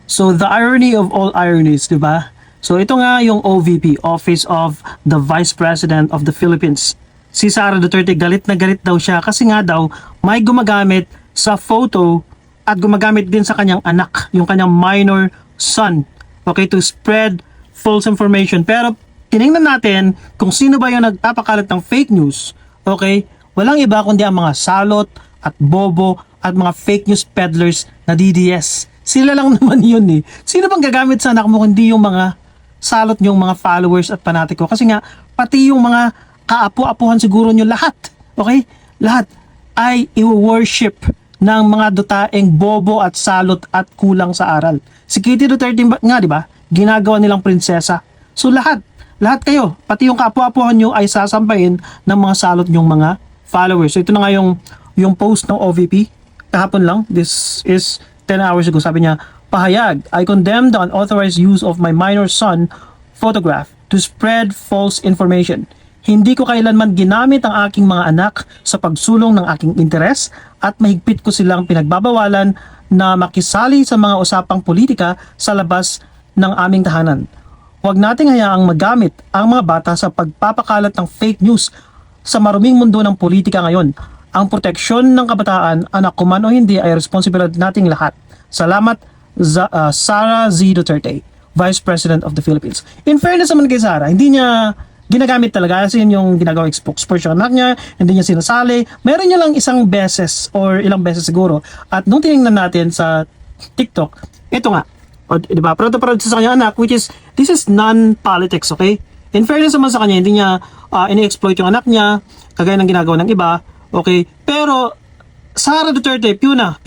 So the irony of all ironies, di ba? So ito nga yung OVP, Office of the Vice President of the Philippines. Si Sara Duterte galit na galit daw siya kasi nga daw may gumagamit sa photo at gumagamit din sa kanyang anak, yung kanyang minor son, okay, to spread false information. Pero tinignan natin kung sino ba yung nagpapakalat ng fake news, okay? Walang iba kundi ang mga salot at bobo at mga fake news peddlers na DDS. Sila lang naman yun eh. Sino bang gagamit sa anak mo kundi yung mga salot yung mga followers at panatiko? Kasi nga, pati yung mga kaapu-apuhan siguro nyo lahat, okay? Lahat ay i-worship ng mga dutaeng bobo at salot at kulang sa aral. Si Kitty Duterte nga, di ba? Ginagawa nilang prinsesa. So lahat kayo, pati yung kaapu-apuhan nyo ay sasampayin ng mga salot nyong mga followers. So ito na nga yung post ng OVP kahapon lang. This is 10 hours ago. Sabi niya, pahayag, I condemn the unauthorized use of my minor son photograph to spread false information. Hindi ko kailanman ginamit ang aking mga anak sa pagsulong ng aking interes at mahigpit ko silang pinagbabawalan na makisali sa mga usapang politika sa labas ng aming tahanan. Huwag nating hayaang magamit ang mga bata sa pagpapakalat ng fake news sa maruming mundo ng politika ngayon. Ang proteksyon ng kabataan, anak ko man o hindi, ay responsibilidad nating lahat. Salamat, Sara Z. Duterte, Vice President of the Philippines. In fairness naman kay Sara, hindi niya ginagamit talaga kasi yun yung ginagawang spokesperson anak niya, hindi niya sinasali. Meron niya lang isang beses or ilang beses siguro. At nung tinignan natin sa TikTok, ito nga, o, diba, proud na proud sa kanya anak, which is, this is non-politics, okay? In fairness naman sa kanya, hindi niya ini-exploit yung anak niya, kagaya ng ginagawa ng iba, okay? Pero, Sara Duterte, Fiona,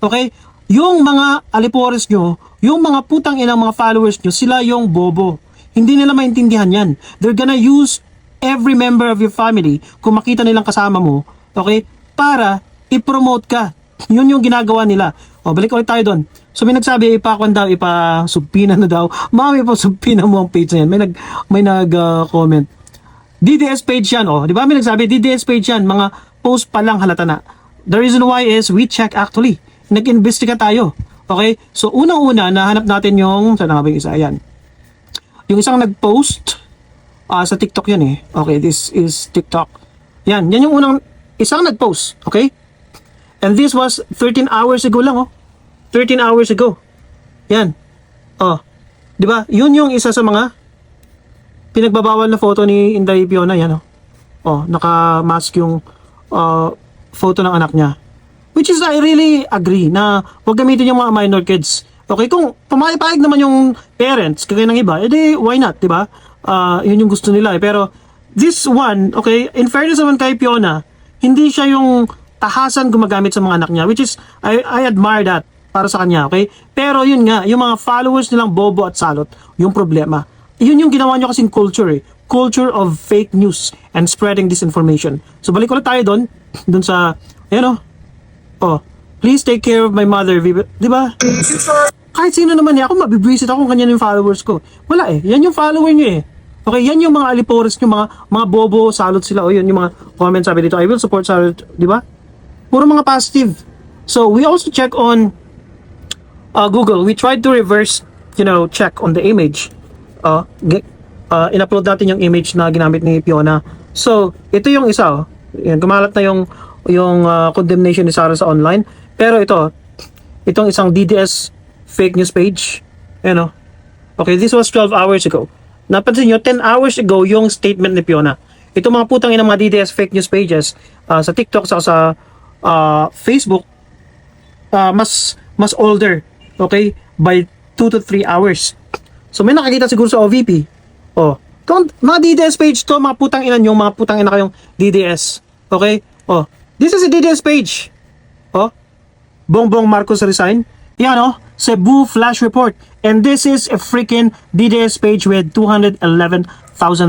okay? Yung mga alipores nyo, yung mga putang inang mga followers nyo, sila yung bobo. Hindi nila maintindihan yan. They're gonna use every member of your family kung makita nilang kasama mo, okay? Para i-promote ka. Yun yung ginagawa nila. O, balik ulit tayo doon. So may nagsabi, ipasubpina na daw. Mami, ipasubpina mo ang page na yan. May nag-comment. DDS page yan, oh. Di ba may nagsabi, DDS page yan. Mga post pa lang halata na. The reason why is we check actually. Nag-investiga tayo. Okay? So unang-una, nahanap natin yung, saan nga ba yung isa? Ayan. Yung isang nag-post sa TikTok yan eh. Okay, this is TikTok. Yan yung unang isang nag-post, okay? And this was 13 hours ago lang, oh. 13 hours ago. Yan. Oh. 'Di ba? Yun yung isa sa mga pinagbabawal na photo ni Inday Fiona, yan, oh. Oh, naka-mask yung photo ng anak niya. Which is I really agree na huwag gamitin yung mga minor kids. Okay, kung pumayag naman yung parents, kagaya ng iba, edi why not, di ba? Yun yung gusto nila eh. Pero this one, okay, in fairness naman kay Fiona, hindi siya yung tahasan gumagamit sa mga anak niya, which is, I admire that para sa kanya, okay? Pero yun nga, yung mga followers nilang bobo at salot, yung problema. Yun yung ginawa nyo kasing culture eh. Culture of fake news and spreading disinformation. So balik ulit tayo doon sa, ayan oh, please take care of my mother, di ba? Kahit sino naman ako, mabibwisit ako kung kanyan yung followers ko. Wala eh, yan yung follower nyo eh. Okay, yan yung mga alipores nyo, mga bobo, salot sila. O yun yung mga comments sabi dito, I will support salot, di ba? Puro mga positive. So, we also check on Google. We tried to reverse, check on the image. In-upload natin yung image na ginamit ni Fiona. So, ito yung isa, oh. Yan, kumalat na yung condemnation ni Sara sa online. Pero itong isang DDS fake news page, okay, this was 12 hours ago. Napansin nyo, 10 hours ago yung statement ni Fiona. Ito mga putang ina mga DDS fake news pages sa TikTok sa Facebook, mas older, okay, by 2 to 3 hours. So may nakakita siguro sa OVP. Mga DDS page to, mga putang ina nyo, mga putang ina kayong DDS. Okay? This is a DDS page. Bongbong Marcos resign. Yan, Cebu flash report. And this is a freaking DDS page with 211,000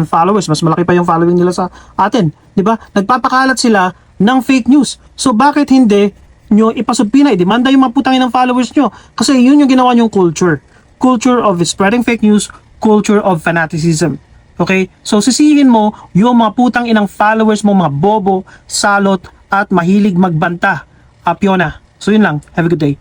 followers. Mas malaki pa yung following nila sa atin. Diba? Nagpapakalat sila ng fake news. So bakit hindi nyo ipasubpina, demanda yung mga putangin ng followers nyo? Kasi yun yung ginawa nyong culture. Culture of spreading fake news, culture of fanaticism. Okay? So sisihin mo yung mga putang inang followers mo, mga bobo, salot, at mahilig magbanta. Fiona. So yun lang. Have a good day.